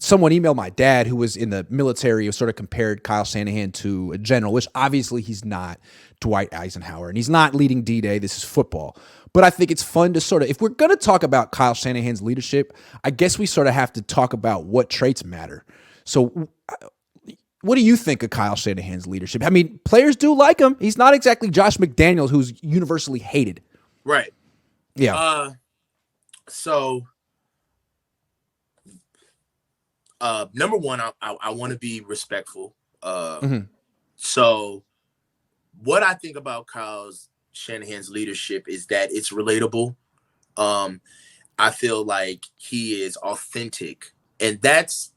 someone emailed my dad who was in the military who sort of compared Kyle Shanahan to a general, which obviously he's not Dwight Eisenhower, and he's not leading D-Day. This is football. But I think it's fun to sort of, if we're going to talk about Kyle Shanahan's leadership, I guess we sort of have to talk about what traits matter. So what do you think of Kyle Shanahan's leadership? I mean, players do like him. He's not exactly Josh McDaniels, who's universally hated. Right. Yeah. So, number one, I want to be respectful. So what I think about Kyle Shanahan's leadership is that it's relatable. I feel like he is authentic. And that's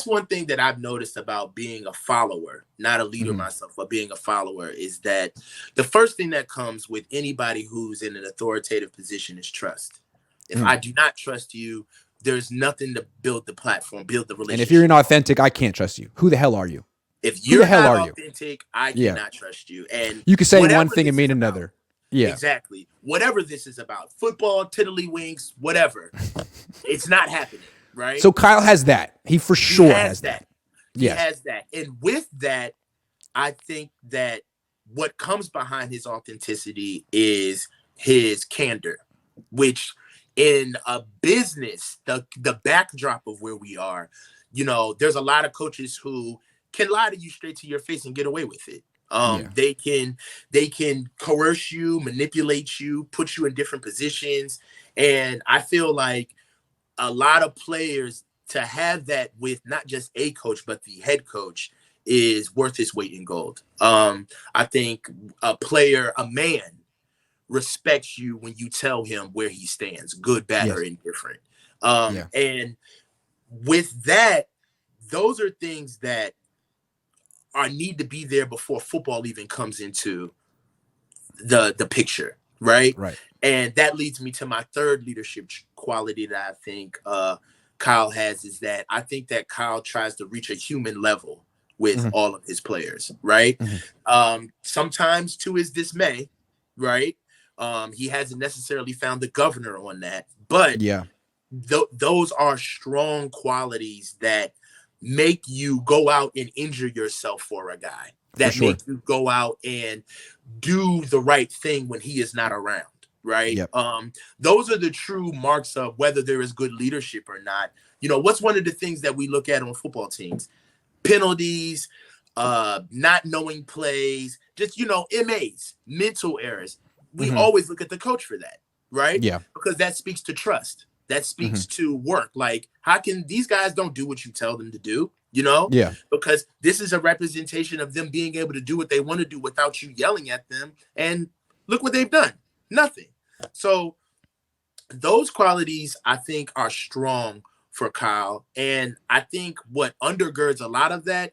one thing that I've noticed about being a follower, not a leader myself, but being a follower, is that the first thing that comes with anybody who's in an authoritative position is trust. If I do not trust you, there's nothing to build the platform, build the relationship. And if you're inauthentic, I can't trust you. Who the hell are you? If you're not authentic, I cannot trust you. And you can say one thing and mean another. Yeah, exactly. Whatever this is about, football, tiddlywinks, whatever, it's not happening. Right. So Kyle has that. He for sure has that. He has that. And with that, I think that what comes behind his authenticity is his candor, which in a business, the backdrop of where we are, there's a lot of coaches who can lie to you straight to your face and get away with it. They can coerce you, manipulate you, put you in different positions. And I feel like a lot of players, to have that with not just a coach, but the head coach, is worth his weight in gold. I think a man respects you when you tell him where he stands, good, bad, or indifferent. And with that, those are things that need to be there before football even comes into the picture, right? Right. And that leads me to my third leadership quality that I think Kyle has, is that I think that Kyle tries to reach a human level with all of his players, right? Sometimes to his dismay, right? He hasn't necessarily found the governor on that, but those are strong qualities that make you go out and injure yourself for a guy, that make you go out and do the right thing when he is not around. Right. Those are the true marks of whether there is good leadership or not. What's one of the things that we look at on football teams? Penalties, not knowing plays, just, MAs, mental errors. We always look at the coach for that. Right. Yeah. Because that speaks to trust. That speaks to work. Like, how can these guys don't do what you tell them to do? Yeah. Because this is a representation of them being able to do what they want to do without you yelling at them. And look what they've done. Nothing. So those qualities, I think, are strong for Kyle. And I think what undergirds a lot of that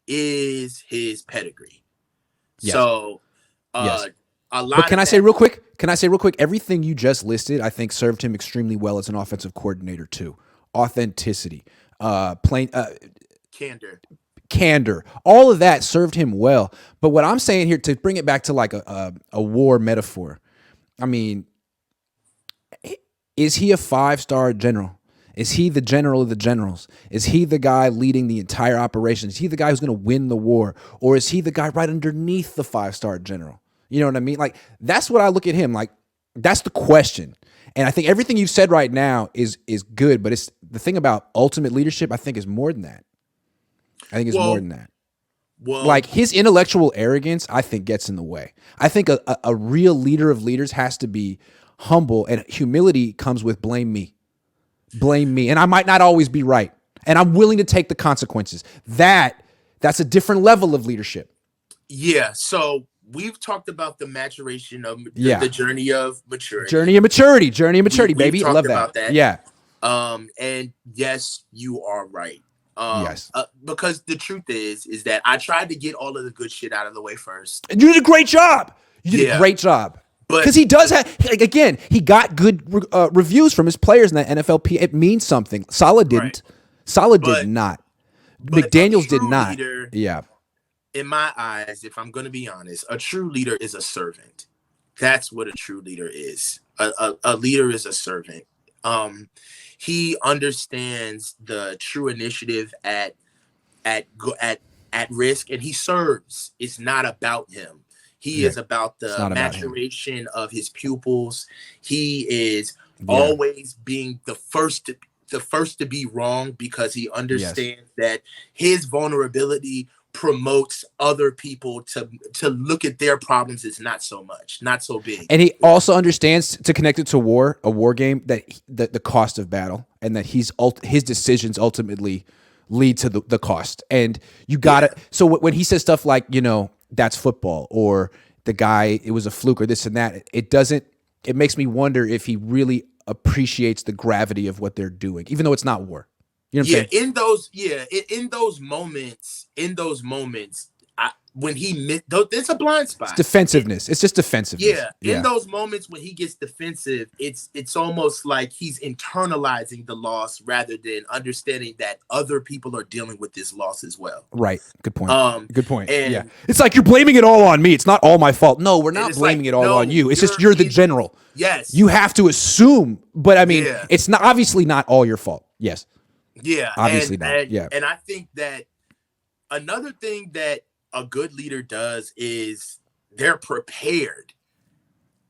is his pedigree. Yes. So a lot. But can I say real quick, everything you just listed, I think, served him extremely well as an offensive coordinator too. Authenticity, candor, all of that served him well. But what I'm saying here, to bring it back to like a war metaphor, I mean, is he a 5-star general? Is he the general of the generals? Is he the guy leading the entire operation? Is he the guy who's going to win the war? Or is he the guy right underneath the 5-star general? You know what I mean? Like, that's what I look at him. Like, that's the question. And I think everything you've said right now is good, but it's the thing about ultimate leadership, I think, is more than that. I think it's more than that. Well, like, his intellectual arrogance, I think, gets in the way. I think a real leader of leaders has to be humble, and humility comes with blame me. And I might not always be right. And I'm willing to take the consequences. That's a different level of leadership. Yeah. So we've talked about the maturation of the journey of maturity. Journey of maturity, baby. I love that. Yeah. And yes, you are right. Yes. Because the truth is that I tried to get all of the good shit out of the way first. And you did a great job. Because he does have, like, again, he got good reviews from his players in that NFLP. It means something. Saleh didn't. Saleh did not. McDaniels did not. Leader, in my eyes, if I'm going to be honest, a true leader is a servant. That's what a true leader is. A leader is a servant. He understands the true initiative at go- at risk, and he serves. It's not about him. He Yeah. is about It's the not about him. maturation of his pupils. He is Yeah. always being the first to be wrong, because he Yes. understands that his vulnerability promotes other people to look at their problems as not so big. And he also understands, to connect it to a war game, that the cost of battle, and that his decisions ultimately lead to the cost. And you got to, Yeah. so when he says stuff like, that's football, or the guy, it was a fluke, or this and that, it makes me wonder if he really appreciates the gravity of what they're doing, even though it's not war. You know what I'm saying? In those moments, when he missed, there's a blind It's spot. defensiveness. It's just defensiveness. In Yeah. those moments when he gets defensive, it's almost like he's internalizing the loss rather than understanding that other people are dealing with this loss as well. Right. Good point. Good point. Yeah. And It's like, you're blaming it all on me. It's not all my fault. No, we're not it's blaming like, it all no, on you. It's just you're the general. Yes. You have to assume, but I mean, Yeah. it's not obviously not all your fault. Yes. Yeah. Obviously not. Yeah. And I think that another thing that a good leader does is they're prepared.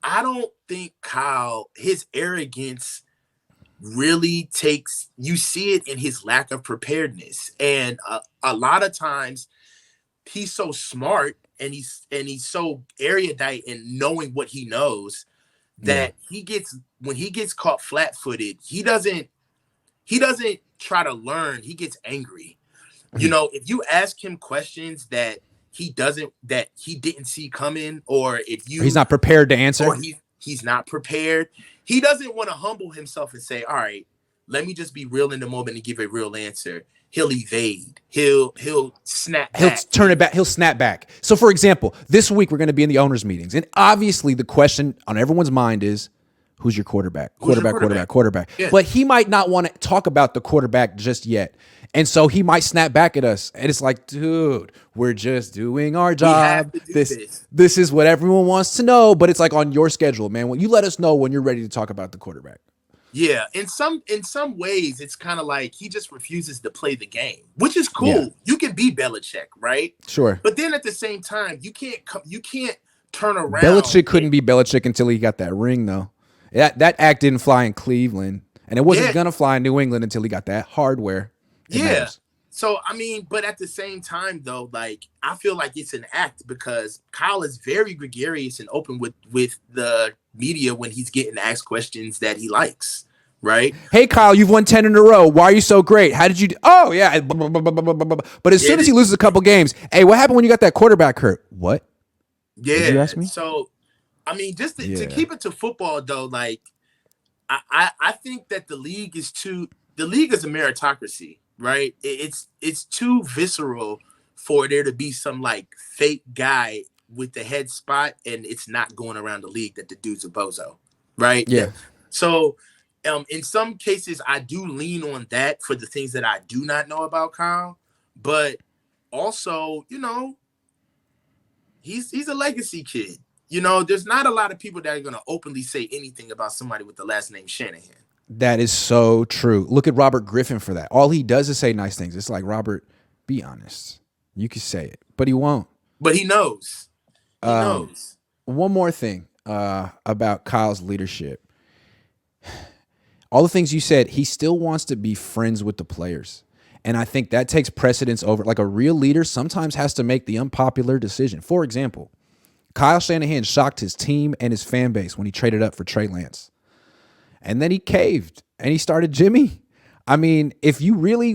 I don't think Kyle, his arrogance really takes, you see it in his lack of preparedness. And a lot of times he's so smart, and he's so erudite in knowing what he knows, that when he gets caught flat-footed, he doesn't try to learn, he gets angry. If you ask him questions that he didn't see coming, or He's not prepared to answer. or he's not prepared, he doesn't want to humble himself and say, all right, let me just be real in the moment and give a real answer. He'll evade. He'll snap back. He'll turn it back. He'll snap back. So, for example, this week we're going to be in the owners' meetings, and obviously the question on everyone's mind is, who's your quarterback? Quarterback. Yeah. But he might not want to talk about the quarterback just yet. And so he might snap back at us. And it's like, dude, we're just doing our job. to do This is what everyone wants to know. But it's like, on your schedule, man. When you let us know when you're ready to talk about the quarterback. Yeah, in some ways, it's kind of like he just refuses to play the game, which is cool. Yeah. You can be Belichick, right? Sure. But then at the same time, you can't turn around. Belichick couldn't be Belichick until he got that ring, though. That act didn't fly in Cleveland, and it wasn't gonna fly in New England until he got that hardware. Yeah. So, I mean, but at the same time, though, like, I feel like it's an act, because Kyle is very gregarious and open with the media when he's getting asked questions that he likes, right? Hey, Kyle, you've won 10 in a row. Why are you so great? How did you do? Oh, yeah. But as soon as he loses a couple games, hey, what happened when you got that quarterback hurt? What? Yeah. Did you ask me? So, I mean, just to keep it to football, though, like, I think that the league is a meritocracy. Right, it's too visceral for there to be some like fake guy with the head spot, and it's not going around the league that the dude's a bozo, right? Yeah. So, in some cases, I do lean on that for the things that I do not know about Kyle, but also, he's a legacy kid. There's not a lot of people that are going to openly say anything about somebody with the last name Shanahan. That is so true. Look at Robert Griffin for that. All he does is say nice things. It's like, Robert, be honest. You can say it, but he won't. But he knows. He knows. One more thing about Kyle's leadership. All the things you said, he still wants to be friends with the players. And I think that takes precedence over. Like, a real leader sometimes has to make the unpopular decision. For example, Kyle Shanahan shocked his team and his fan base when he traded up for Trey Lance. And then he caved and he started Jimmy. I mean, if you really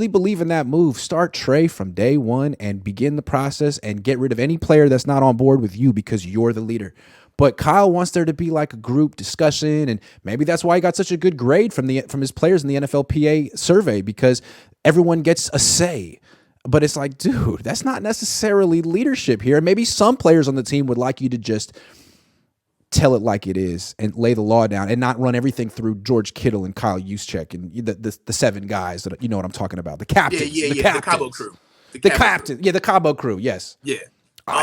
believe in that move, start Trey from day one and begin the process and get rid of any player that's not on board with you, because you're the leader. But Kyle wants there to be like a group discussion, and maybe that's why he got such a good grade from his players in the NFLPA survey, because everyone gets a say. But it's like, dude, that's not necessarily leadership here. Maybe some players on the team would like you to just tell it like it is and lay the law down and not run everything through George Kittle and Kyle Juszczyk and the seven guys that, you know what I'm talking about. The captains. The Cabo crew. The captain. Yeah, the Cabo crew. Yes. Yeah.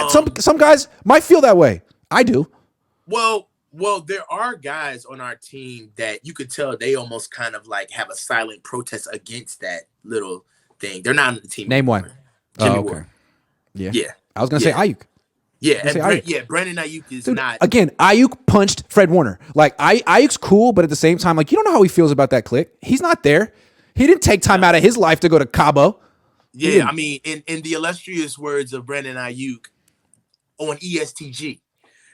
Some guys might feel that way. I do. Well, Well, there are guys on our team that you could tell they almost kind of like have a silent protest against that little thing. They're not on the team Name one. anymore. Oh, Jimmy okay. Ward. Yeah. Yeah. I was gonna say Yeah. Ayuk. Yeah. Say And Ayuk. Brandon Ayuk is Dude, not. again, Ayuk punched Fred Warner. Like Ayuk's cool, but at the same time, like you don't know how he feels about that click. He's not there. He didn't take time out of his life to go to Cabo. He Yeah. I didn't. mean, in the illustrious words of Brandon Ayuk on ESTG.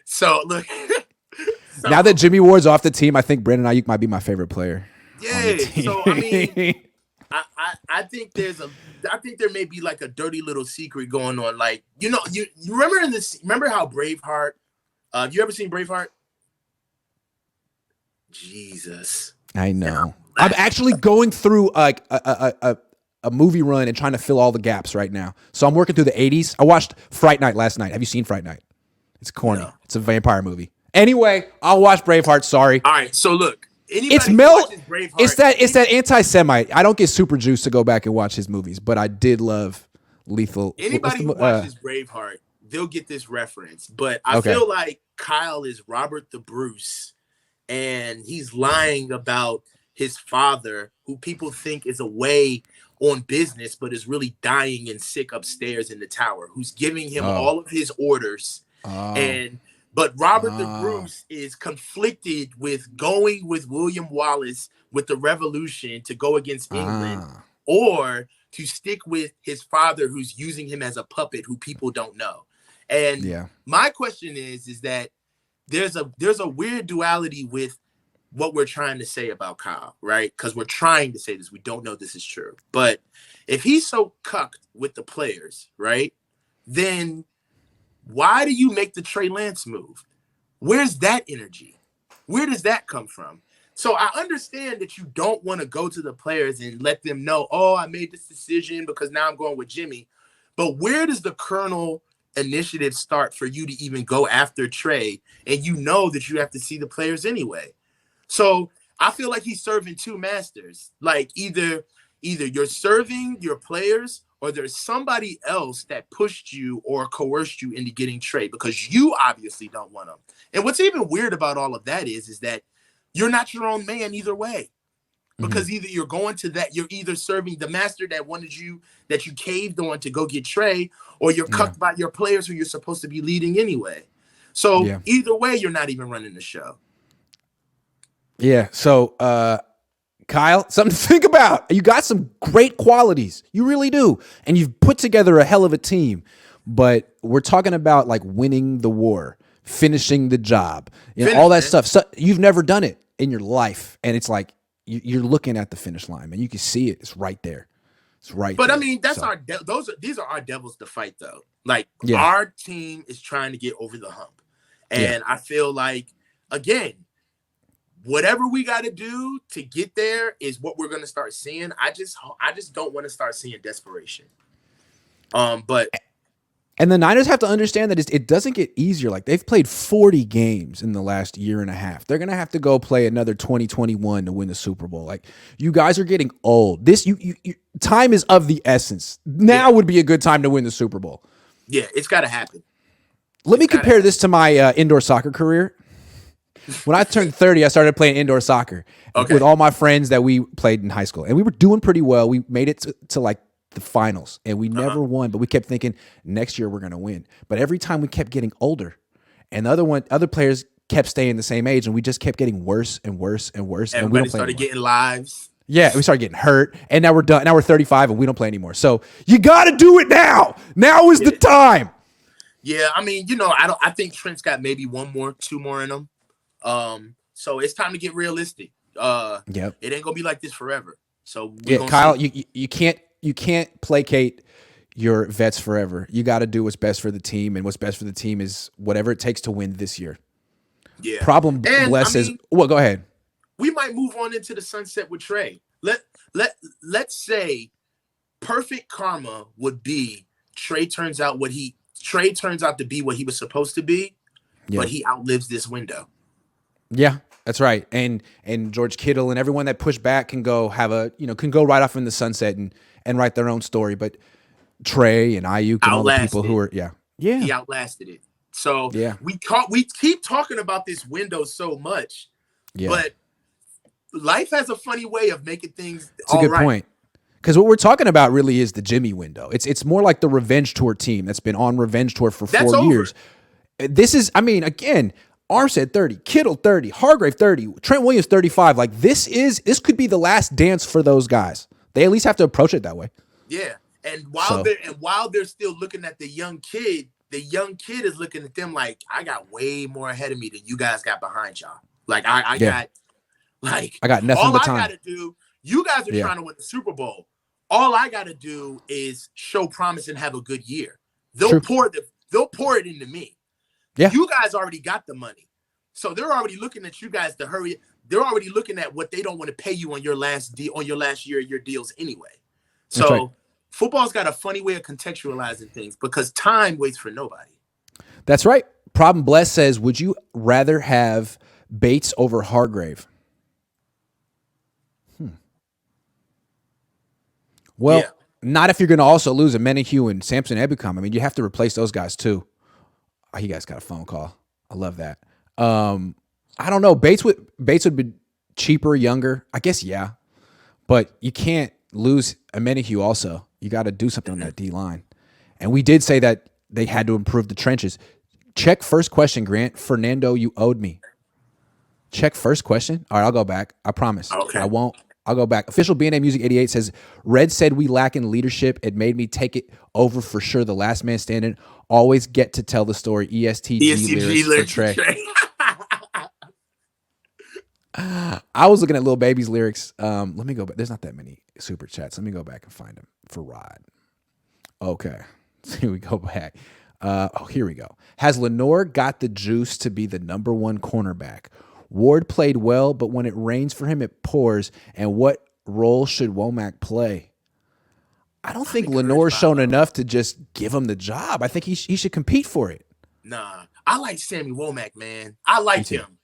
So look. Now that So Jimmy Ward's off the team, I think Brandon Ayuk might be my favorite player on the yeah. team. So I mean, I think I think there may be like a dirty little secret going on. Like, you remember remember how Braveheart, you ever seen Braveheart? Jesus. I know. I'm actually going through like a movie run and trying to fill all the gaps right now. So I'm working through the 80s. I watched Fright Night last night. Have you seen Fright Night? It's corny. No. It's a vampire movie. Anyway, I'll watch Braveheart. Sorry. All right, so look, anybody It's who Mel. watches Braveheart, It's that anti-Semite. I don't get super juiced to go back and watch his movies, but I did love Lethal. anybody who watches Braveheart, they'll get this reference. But I Okay. feel like Kyle is Robert the Bruce, and he's lying about his father, who people think is away on business, but is really dying and sick upstairs in the tower, who's giving him all of his orders. But Robert the Bruce is conflicted with going with William Wallace with the revolution to go against England, or to stick with his father, who's using him as a puppet, who people don't know. And my question is that there's a weird duality with what we're trying to say about Kyle, right? Because we're trying to say this. We don't know this is true. But if he's so cucked with the players, right, then why do you make the Trey Lance move? Where's that energy? Where does that come from? So I understand that you don't want to go to the players and let them know, oh, I made this decision because now I'm going with Jimmy. But where does the Colonel initiative start for you to even go after Trey? And you know that you have to see the players anyway. So I feel like he's serving two masters. Like either you're serving your players, or there's somebody else that pushed you or coerced you into getting Trey, because you obviously don't want him. And what's even weird about all of that is that you're not your own man either way. Because either you're going to that, you're either serving the master that wanted you, that you caved on to go get Trey, or you're cucked by your players who you're supposed to be leading anyway. So either way, you're not even running the show. Yeah. So, Kyle, something to think about. You got some great qualities. You really do. And you've put together a hell of a team. But we're talking about like winning the war, finishing the job, all that stuff. So you've never done it in your life. And it's like you're looking at the finish line, man. You can see it. It's right there. It's right there. But I mean, that's these are our devils to fight, though. Like our team is trying to get over the hump. And I feel like, again, whatever we got to do to get there is what we're going to start seeing. I just don't want to start seeing desperation. And the Niners have to understand that it doesn't get easier. Like they've played 40 games in the last year and a half. They're going to have to go play another 2021 to win the Super Bowl. Like you guys are getting old. This time is of the essence. Now would be a good time to win the Super Bowl. Yeah, it's got to happen. Let me compare this to my indoor soccer career. When I turned 30, I started playing indoor soccer with all my friends that we played in high school. And we were doing pretty well. We made it to like the finals, and we never won, but we kept thinking next year we're going to win. But every time we kept getting older, and other players kept staying the same age, and we just kept getting worse and worse and worse. Everybody and we started getting lives. Yeah, we started getting hurt, and now we're done. Now we're 35, and we don't play anymore. So you got to do it now. Now is the time. Yeah, I mean, I think Trent's got maybe two more in him. So it's time to get realistic. It ain't gonna be like this forever. So Kyle, you can't placate your vets forever. You got to do what's best for the team, and what's best for the team is whatever it takes to win this year. Yeah. Problem Bless says, well, go ahead. We might move on into the sunset with Trey. Let's say perfect karma would be Trey turns out to be what he was supposed to be, but he outlives this window. Yeah, that's right. And George Kittle and everyone that pushed back can go right off in the sunset and write their own story. But Trey and Ayuk and all the people who are he outlasted it. So Yeah. we keep talking about this window so much, Yeah. but life has a funny way of making things It's a all good right. point. Because what we're talking about really is the Jimmy window. It's more like the revenge tour team that's been on revenge tour for That's 4 over. years. This is, I mean, again, Armstead 30, Kittle 30, Hargrave 30, Trent Williams 35. Like this could be the last dance for those guys. They at least have to approach it that way. Yeah. And So while they're still looking at the young kid is looking at them like, I got way more ahead of me than you guys got behind y'all. Like I yeah, got like I got nothing all but I time. gotta do, you guys are Yeah, trying to win the Super Bowl. All I gotta do is show promise and have a good year. They'll true. pour it into me. Yeah, You guys already got the money. So they're already looking at you guys to hurry. They're already looking at what they don't want to pay you on your last year of your deals anyway. that's right. So football's got a funny way of contextualizing things because time waits for nobody. That's right. Problem Bless says, would you rather have Bates over Hargrave? Well, Yeah. not if you're going to also lose a Menahue and Samson Ebukam. I mean, you have to replace those guys too. Oh, you guys got a phone call. I love that. I don't know. Bates would be cheaper, younger. I guess yeah, but you can't lose a Menahue. Also, you got to do something on that D line. And we did say that they had to improve the trenches. Check first question, Grant. Fernando, you owed me. Check first question. All right, I'll go back. I promise. Okay. I won't. I'll go back. Official BNA Music 88 says, Red said we lack in leadership. It made me take it over for sure. The last man standing. Always get to tell the story. ESTG lyrics for Trey. I was looking at Lil Baby's lyrics. Let me go back. There's not that many super chats. Let me go back and find them for Rod. Okay. Here we go back. Here we go. Has Lenore got the juice to be the number one cornerback? Ward played well, but when it rains for him, it pours. And what role should Womack play? I don't think Lenore's shown enough to just give him the job. I think he should compete for it. Nah, I like Sammy Womack, man. I like him.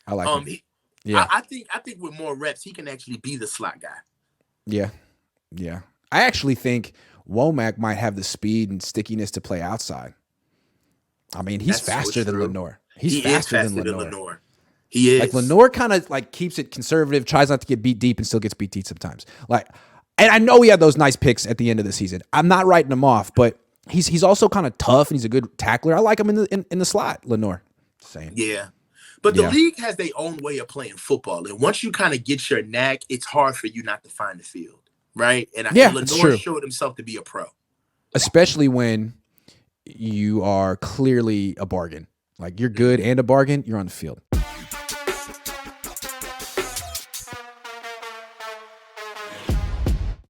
I like him. I think with more reps, he can actually be the slot guy. Yeah. Yeah. I actually think Womack might have the speed and stickiness to play outside. I mean, he's faster than Lenore. He's faster than Lenore. He is. Like Lenore kind of like keeps it conservative, tries not to get beat deep and still gets beat deep sometimes. Like, and I know he had those nice picks at the end of the season. I'm not writing him off, but he's also kind of tough and he's a good tackler. I like him in the slot, Lenore. Saying. Yeah. But the league has their own way of playing football. And once you kind of get your knack, it's hard for you not to find the field. Right? And Lenore showed himself to be a pro. Especially when you are clearly a bargain. Like you're good and a bargain, you're on the field.